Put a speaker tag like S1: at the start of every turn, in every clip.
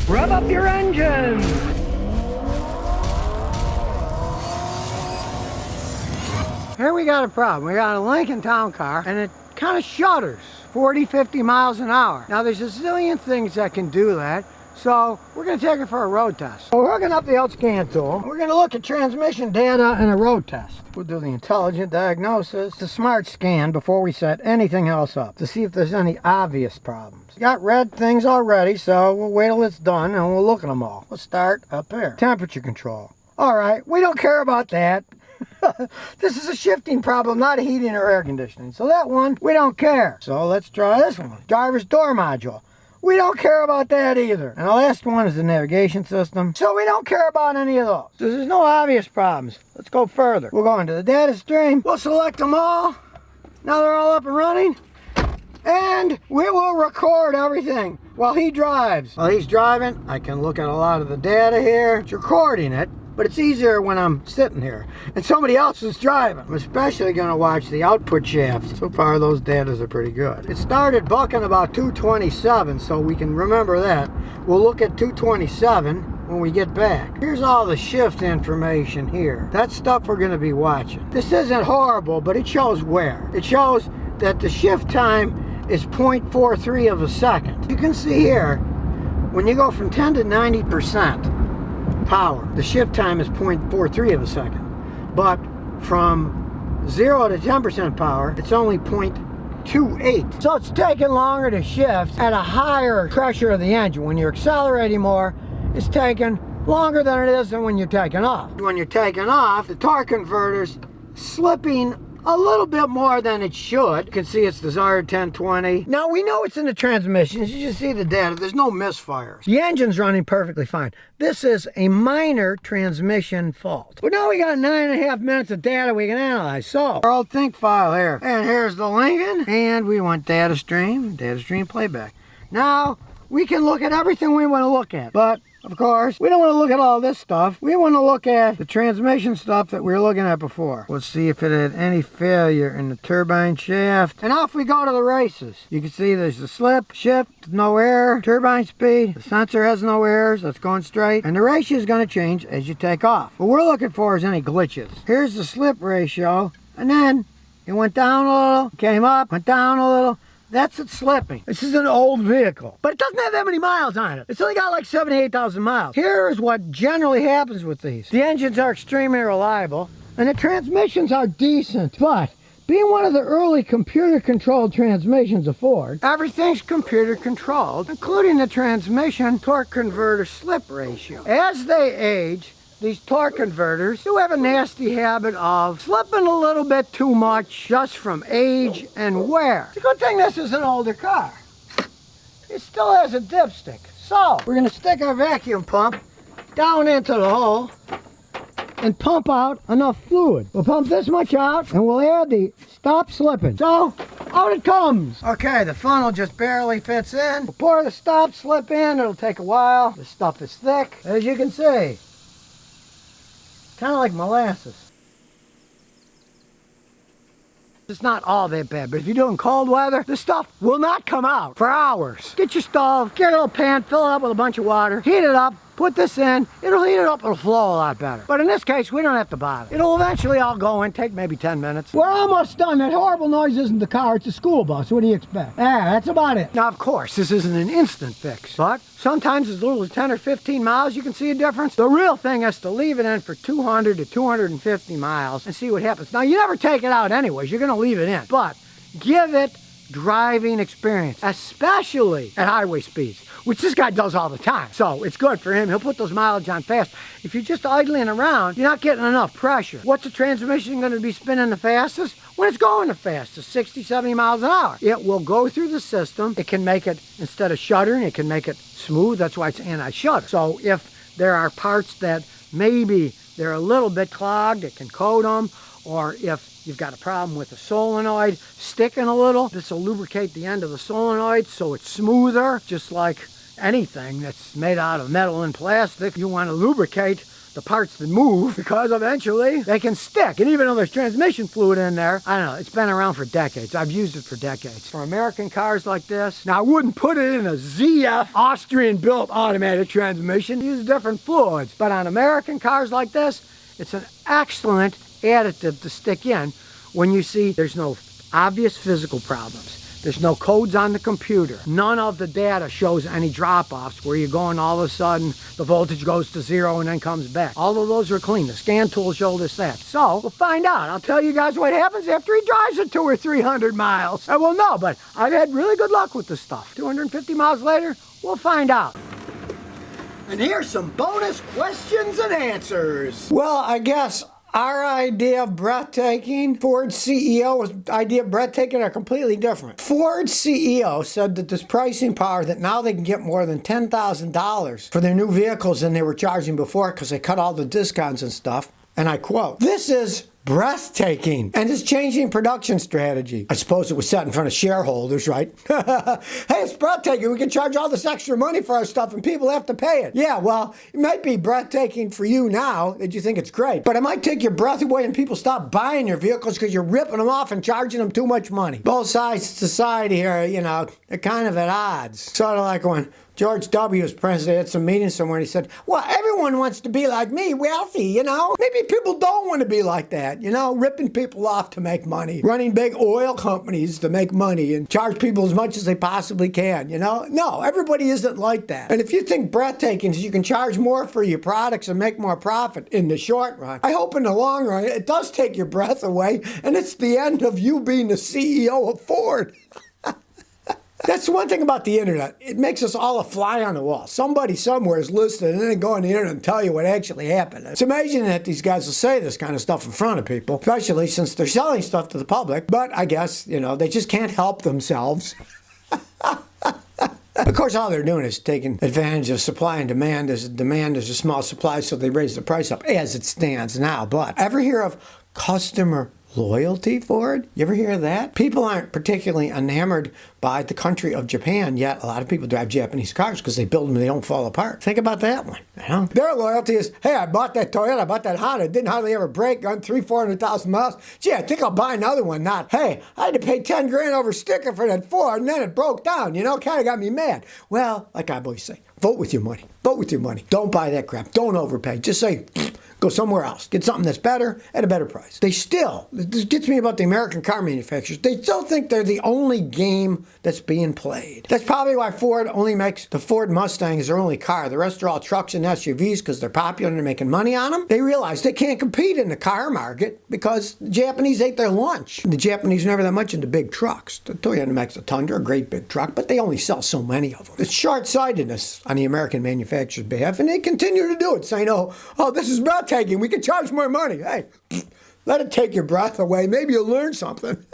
S1: Rev up your engines! Here we got a problem. We got a Lincoln Town Car and it kind of shudders 40, 50 miles an hour. Now there's a zillion things that can do that. So we're going to take it for a road test. So we're hooking up the outscan tool. We're going to look at transmission data in a road test. We'll do the intelligent diagnosis, the smart scan before we set anything else up to see if there's any obvious problems. Got red things already, so we'll wait till it's done and we'll look at them all. Let's start up here. Temperature control. All right, we don't care about that. This is a shifting problem, not a heating or air conditioning. So that one, we don't care. So let's try this one. Driver's door module. We don't care about that either. And the last one is the navigation system. So we don't care about any of those. So there's no obvious problems. Let's go further. We'll go into the data stream. We'll select them all. Now they're all up and running. And we will record everything while he drives. While he's driving, I can look at a lot of the data here. It's recording it. But it's easier when I'm sitting here and somebody else is driving. I'm especially going to watch the output shafts. So far, those datas are pretty good. It started bucking about 227, so we can remember that. We'll look at 227 when we get back. Here's all the shift information here. That's stuff we're going to be watching. This isn't horrible, but it shows where. It shows that the shift time is 0.43 of a second. You can see here, when you go from 10 to 90%, power, the shift time is 0.43 of a second, but from 0 to 10% power, it's only 0.28. So it's taking longer to shift at a higher pressure of the engine. When you're accelerating more, it's taking longer than it is than when you're taking off. When you're taking off, the torque converter's slipping a little bit more than it should. You can see it's desired 1020. Now we know it's in the transmission. As you see the data, there's no misfires. The engine's running perfectly fine. This is a minor transmission fault. But now we got 9.5 minutes of data we can analyze. So our old think file here. And here's the Lincoln. And we want data stream playback. Now we can look at everything we want to look at. But of course, we don't want to look at all this stuff. We want to look at the transmission stuff that we were looking at before. Let's see if it had any failure in the turbine shaft. And off we go to the races. You can see there's the slip, shift, no error, turbine speed. The sensor has no errors. That's going straight. And the ratio is going to change as you take off. What we're looking for is any glitches. Here's the slip ratio. And then it went down a little, came up, went down a little. That's it slipping. This is an old vehicle, but it doesn't have that many miles on it. It's only got like 78,000 miles. Here is what generally happens with these. The engines are extremely reliable and the transmissions are decent, but being one of the early computer-controlled transmissions of Ford, everything's computer-controlled, including the transmission torque converter slip ratio. As they age, these torque converters do have a nasty habit of slipping a little bit too much just from age and wear. It's a good thing this is an older car. It still has a dipstick. So we're going to stick our vacuum pump down into the hole and pump out enough fluid. We'll pump this much out and we'll add the stop slipping. So out it comes. Okay, the funnel just barely fits in. We'll pour the stop slip in. It'll take a while. This stuff is thick, as you can see. Kind of like molasses. It's not all that bad, but if you're doing cold weather, this stuff will not come out for hours. Get your stove, get a little pan, fill it up with a bunch of water, heat it up, put this in, it'll heat it up, it'll flow a lot better. But in this case, we don't have to bother. It'll eventually all go in, take maybe 10 minutes. We're almost done. That horrible noise isn't the car, it's a school bus. What do you expect? That's about it. Now, of course, this isn't an instant fix, but sometimes as little as 10 or 15 miles, you can see a difference. The real thing is to leave it in for 200 to 250 miles and see what happens. Now, you never take it out anyways. You're going to leave it in, but give it driving experience, especially at highway speeds, which this guy does all the time. So it's good for him. He'll put those mileage on fast. If you're just idling around, you're not getting enough pressure. What's the transmission going to be spinning the fastest? When it's going the fastest, 60, 70 miles an hour. It will go through the system. It can make it, instead of shuddering, it can make it smooth. That's why it's anti-shudder. So if there are parts that maybe they're a little bit clogged, it can coat them. Or if you've got a problem with the solenoid sticking a little, this will lubricate the end of the solenoid so it's smoother. Just like anything that's made out of metal and plastic, you want to lubricate the parts that move, because eventually they can stick. And even though there's transmission fluid in there, I don't know, it's been around for decades. I've used it for decades. For American cars like this, now I wouldn't put it in a ZF Austrian-built automatic transmission. Use different fluids. But on American cars like this, it's an excellent additive to stick in when you see there's no obvious physical problems. There's no codes on the computer. None of the data shows any drop-offs where you're going all of a sudden the voltage goes to 0 and then comes back. All of those are clean. The scan tool showed us that. So we'll find out. I'll tell you guys what happens after he drives it 200 or 300 miles. And we'll know, but I've had really good luck with this stuff. 250 miles later, we'll find out. And here's some bonus questions and answers. Well, I guess our idea of breathtaking, Ford's CEO's idea of breathtaking are completely different. Ford's CEO said that this pricing power, that now they can get more than $10,000 for their new vehicles than they were charging before because they cut all the discounts and stuff. And I quote, "This is breathtaking and it's changing production strategy." I suppose it was set in front of shareholders, right? Hey, it's breathtaking. We can charge all this extra money for our stuff and people have to pay it. Yeah, well, it might be breathtaking for you now that you think it's great, but it might take your breath away and people stop buying your vehicles because you're ripping them off and charging them too much money. Both sides of society here, you know, they're kind of at odds. Sort of like when George W. was president at some meeting somewhere, and he said, well, everyone wants to be like me, wealthy, you know? Maybe people don't want to be like that, you know? Ripping people off to make money, running big oil companies to make money and charge people as much as they possibly can, you know? No, everybody isn't like that. And if you think breathtaking is you can charge more for your products and make more profit in the short run, I hope in the long run it does take your breath away, and it's the end of you being the CEO of Ford. That's one thing about the internet. It makes us all a fly on the wall. Somebody somewhere is listening and then go on the internet and tell you what actually happened. It's amazing that these guys will say this kind of stuff in front of people, especially since they're selling stuff to the public. But I guess, you know, they just can't help themselves. Of course, all they're doing is taking advantage of supply and demand. As demand is a small supply, so they raise the price up as it stands now. But ever hear of customer loyalty, Ford? You ever hear of that? People aren't particularly enamored by the country of Japan, yet a lot of people drive Japanese cars because they build them and they don't fall apart. Think about that one. You know? Their loyalty is, hey, I bought that Toyota, I bought that Honda, it didn't hardly ever break, gone 300,000-400,000 miles. Gee, I think I'll buy another one. Not, hey, I had to pay 10 grand over sticker for that Ford and then it broke down, you know, kind of got me mad. Well, like I always say, vote with your money. Vote with your money. Don't buy that crap. Don't overpay. Just say, go somewhere else. Get something that's better at a better price. They still, this gets me about the American car manufacturers, they still think they're the only game that's being played. That's probably why Ford only makes the Ford Mustang as their only car. The rest are all trucks and SUVs because they're popular and they're making money on them. They realize they can't compete in the car market because the Japanese ate their lunch. The Japanese are never that much into big trucks. The Toyota makes a Tundra, a great big truck, but they only sell so many of them. It's short-sightedness on the American manufacturer's behalf, and they continue to do it, saying, oh, this is breathtaking. We can charge more money. Hey, let it take your breath away. Maybe you'll learn something.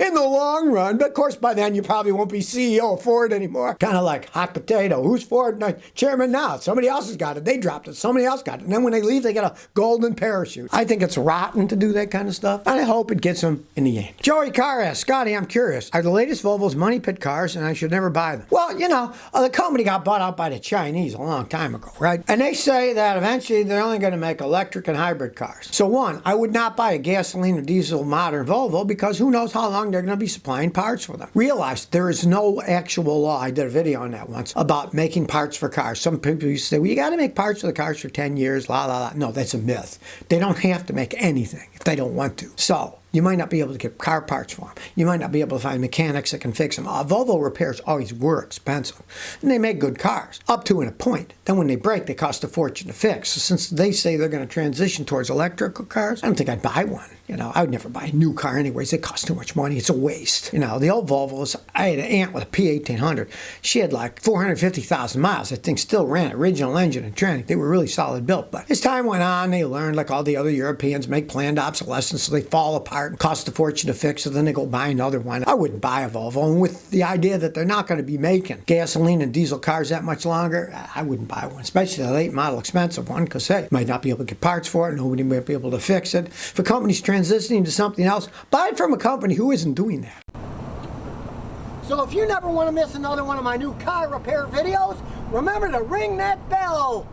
S1: In the long run, but of course by then you probably won't be CEO of Ford anymore. Kind of like hot potato. Who's Ford chairman now? Somebody else has got it. They dropped it. Somebody else got it. And then when they leave, they get a golden parachute. I think it's rotten to do that kind of stuff, and I hope it gets them in the end. Joey Carr asks, Scotty, I'm curious. Are the latest Volvos money pit cars and I should never buy them? Well, you know, the company got bought out by the Chinese a long time ago, right? And they say that eventually they're only going to make electric and hybrid cars. So one, I would not buy a gasoline or diesel modern Volvo because who knows how long they're going to be supplying parts for them. Realize there is no actual law, I did a video on that once, about making parts for cars. Some people used to say, well, you got to make parts for the cars for 10 years, la la la. No, that's a myth. They don't have to make anything if they don't want to. So you might not be able to get car parts for them. You might not be able to find mechanics that can fix them. Volvo repairs always were expensive. And they make good cars, up to a point. Then when they break, they cost a fortune to fix. So since they say they're going to transition towards electrical cars, I don't think I'd buy one. You know, I would never buy a new car anyways. They cost too much money. It's a waste. You know, the old Volvos, I had an aunt with a P1800. She had like 450,000 miles. That thing still ran, original engine and tranny. They were really solid built. But as time went on, they learned, like all the other Europeans, make planned obsolescence, so they fall apart and cost a fortune to fix, so then they go buy another one. I wouldn't buy a Volvo. And with the idea that they're not going to be making gasoline and diesel cars that much longer, I wouldn't buy one, especially the late model expensive one, because hey, you might not be able to get parts for it. Nobody might be able to fix it. If a company's transitioning to something else, buy it from a company who isn't doing that. So if you never want to miss another one of my new car repair videos, remember to ring that bell.